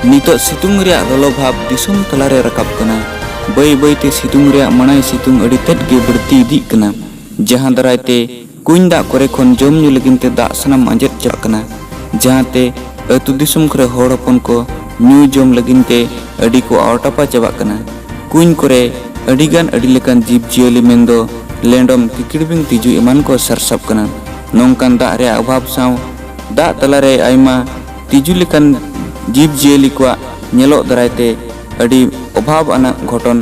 नितो सितुंग रे ललो भाव दिसुम तलारे रकाब कना बै बैते सितुंग रे मनाय सितुंग अड़ी तेट गे बढ़ती इदी कना जहां दरायते कुंज दा करे खन जम ᱧᱩ लगिनते दा सनाम अंजेत चाक कना जहांते अतु दिसुम करे हड़ हपन को ᱧᱩ जम लगिनते अड़ी को आउटापा चाबाक कना कुंज करे अड़ीगान अड़ी लेकान जीव जियली मेंदो लेंडम किकिड़बिंग तिजु एमान को सरसाब कना नोंकान दा रे अभाव साव दा तलारे आयमा तिजु लेकान जीव जियली को नेलो दरायते अड़ी अभाव आना घटन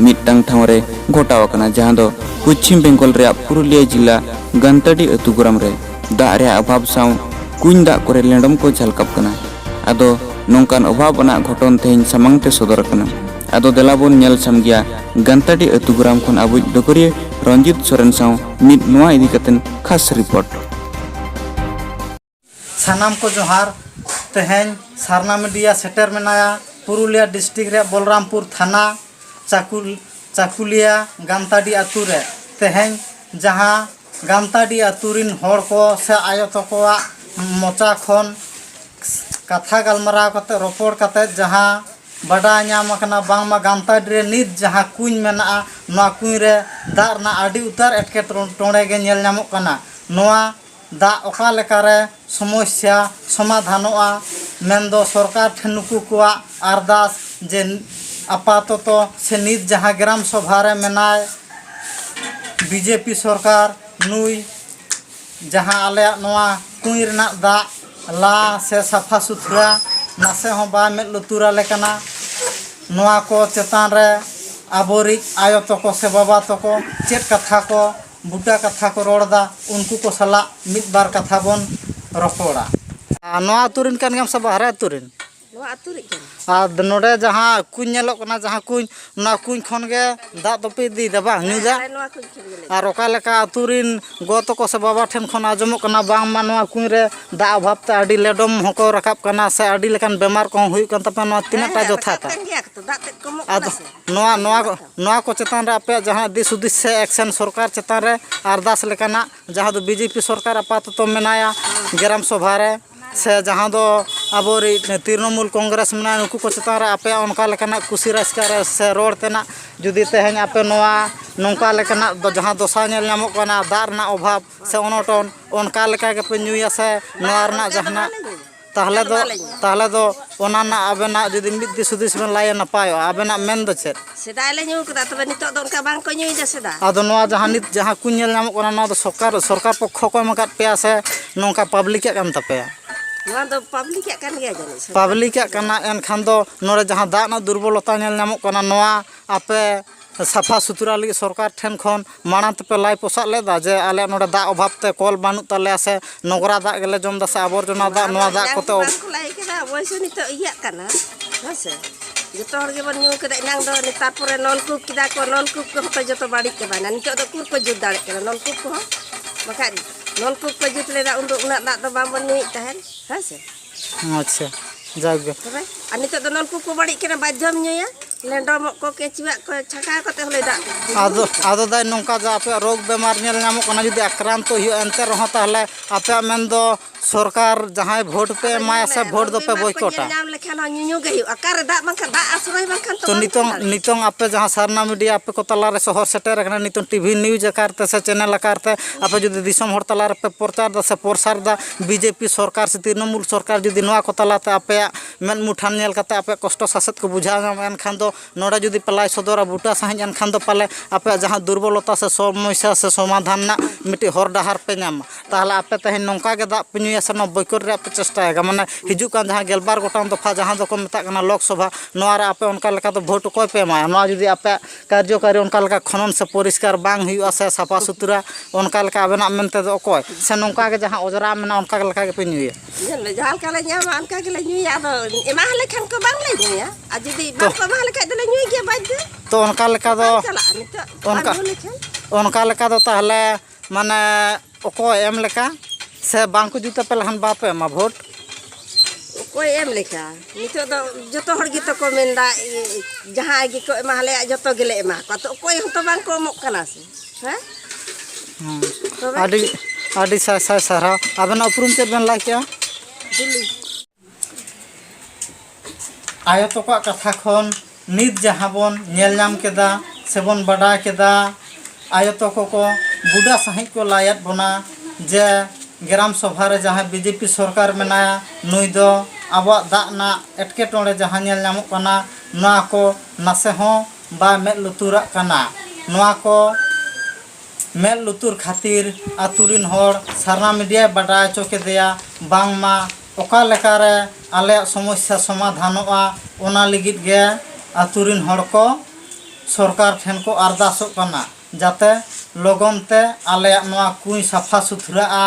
मिटटांग ठावरे घटाव कना जहां दो पश्चिम बेंगल रे पुरुलिया जिला गंतड़ी अतुग्राम रे दा रे अभाव साव कुंज दा करे लेंडम को झलकाप कना आदो नोंकान अभाव आना घटन तेहिन सामांगते सदर कना आदो देलाबोन नेल सामगिया गंतड़ी अतुग्राम खन आबुज डोकरिया रंजित सोरेन साव मिट नोआ इदी कतेन खास रिपोर्ट सानाम को जोहार तेहेन सारना मीडिया सेटर मेनाया पुरुलिया डिस्ट्रिक्ट रे बलरामपुर थाना चाकुलिया गामताडी आतु रे तेहेन जहां गामताडी आतुरिन हड़ को से आयत को मोचा खन कथा गलमराव कते रोपड़ कते जहां बड़ा नाम कना बांगमा गामताडी रे नित जहां कुंज मेना नोआ कुंज रे दा ना आडी उतार एटके टोंडे गे नेल नामक कना नोआ दा ओका लेकारे समस्या समाधानोआ मेंदो सरकार ठेनुकु कोआ अरदास जे आपातत से नित जहां ग्राम सभा रे मेनाय बीजेपी सरकार नुई जहां आले नोआ कुंज रेना दा ला से साफा सुथरा नासे हो बा में लुतुरा लेकना नोआ को चेतान रे आबोरी आयो तको से बाबा तको चेत कथा को बुटा कथा को रोड़ा उनको को सला मित बार कथा बन रपोड़ा नोआ तुरिन कान गम सब हरे तुरिन नोआ तुरिन आ नोडे जहां कुंज नेलोक ना जहां कुंज ना कुंज खन गे दा तपे दी दबा न्यूजा आर ओका लेका तुरिन गतो को से बाबा ठेन खन आजमक ना बांग मा नोआ कुंज रे दा अभाव ते आडी लेडम हको रकाब कना से आडी लेकान बेमार को हुई कन तपे नोआ तिना टा जोथा ता नोआ को चेतान रे आपे जहां दिस उदिस से एक्शन सरकार चेतान रे अरदास लेकाना जहां दो बीजेपी सरकार आपातत मेनाया ग्राम सभा रे से जहां दो आबोरी तृणमूल कांग्रेस में नुकु को चेतान रे आपे उनका लेकाना कुसी रास्का रे से रोड तेना जुदी तेहेन आपे नोआ नोंका लेकाना जहां दोसा नेल नामक कना दार ना अभाव से अनटन उनका लेका के पे न्यूया से नोआ रना जहाना ताहले दो ओनाना आबेना जुदी मिद दिस उदिस में लाय नपायो आबेना मेन दो चेत सेदाय ले न्यू कदा तबे नितो दो उनका बांग को न्यूई दा सेदा आदो नोआ जहां नित जहां कुंज नेल नामक कना नोआ दो सरकार पक्ष को मकात पे से नोंका पब्लिक के कान तपे नोआ दो पब्लिक के कान गया जाने पब्लिक के काना एन खान दो नोरे जहां दा ना दुर्बलता नेल नामक कना नोआ आपे साफा सुथरा लगी सरकार ठेन खन माना पे लाई पोसा लेदा जे आले नोडे दा अभाव ते कल बानु तले से नगरा दा गेले जम दा से आबरजना दा नोआ दा कोते लाई केदा वैसे नितो इया काना हसे जतो हर के बन न्यू केदा नांग दो निता परे नलकूप किदा को नलकूप को हतो जतो बाड़ी के बाना नितो दो कुर को जुद दाड़े केना नलकूप को बखान नलकूप को जुद लेदा उन उना दा तो बाम बन तहन हसे अच्छा जागे तबे आ नितो दो नलकूप को बाड़ी केना बाध्यम न्यूया लेंडम को केचुआ को छका कते होले दा आदो दाय नोंका जा आपे रोग बेमार नेल नामो कना जुदी आक्रांत हो एंते रह ताहले आपे मेन दो सरकार जहां वोट पे माया से वोट दो पे बॉयकॉटा नाम लेखान न्यून्यू गे अकार दा बंखा दा आश्रय बंखा तो नितों आपे जहां सरना मीडिया आपे को तला रे शहर सेटर कना नितों टीवी न्यूज करते से चैनल करते आपे जुदी दिसम हर तला रे पे प्रचार दा से प्रसार दा बीजेपी सरकार से तृणमूल सरकार जुदी नोआ को तलाते आपे मेन मुठान नेल कते आपे कष्ट सासत को बुझा नाम एन खान दो नोडा जुदी पलाई सदरा बुटा साहिं एन खान दो पाले आपे जहां दुर्बलता से समस्या से समाधान ना मिटी हर डहार पे नाम ताहले आपे तहे नोंका गे दा पे न्यूया सनो बॉयकॉट रे आपे चेष्टा माने हिजु कान जहां गेलबार गोटान दफा जहां दो को मेता कना लोकसभा नोआ रे आपे उनका लेका तो वोट कोय पे मा नोआ जुदी आपे कार्यकारी उनका लेका खनन से परिष्कार बांग हुआ से साफा सुथरा उनका लेका आबेना मेनते दो कोय से नोंका गे जहां ओजरा मेना उनका लेका के पे न्यूया जहां का ले न्यामा उनका के ले न्यूया दो एमा ले खान को बांग ले न्यूया आ जुदी बांग को मा लेका दो ले न्यूय के बाद तो उनका लेका दो उनका लेका दो ताहले माने ओको एम लेका से बांग को जुते पे लहन बापे मा वोट कोई एम लेखा नितो दो जतो हर गे तो को मेंदा जहां गे को एमा ले जतो गेले एमा को तो कोई तो बांग को मक कना से हैं आदि साय सारा आबेना उपरुम ते बेन ला क्या दिल्ली आयो तको कथा खन नित जहाँ बन नेल नाम केदा सेबन बड़ा केदा आयो तको को बुढ़ा सहित को लायत बना जे ग्राम सभा रे जहाँ बीजेपी सरकार मेनाया नुई दो अब दाना एटकेटोड़े जहाँ नेल नामोग कना नोआ को नासे हों बा मेद लुतुराग कना नोआ को मेद लुतुर खातिर आतुरिन होड़ सारना मीडिया बड़ा चोकेदेया बांगमा ओका लेकारे आले समस्या समाधानोआ ओना लिगित गे आतुरिन होड़ को सरकार ठेन को अरदासोग कना जाते लगन ते आले नोआ कुई साफा सुथराआ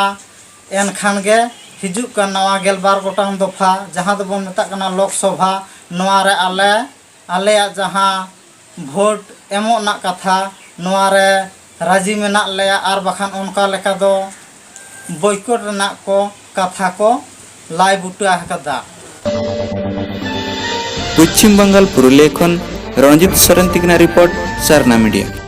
एनखान गे हिजुग का नवा गेलबार गोटांग दफा जहाँ दो बन मेता कना लोकसभा नोआ रे आले जहाँ भोट एमो ना कथा नोआ रे राजी मेना लेया आर बखान उनका लेका दो बॉयकॉट ना को कथा को लाई बुटा हकदा। पश्चिम बंगाल पुरुलिया खन रंजित सोरेन तिगना रिपोर्ट सारना मीडिया।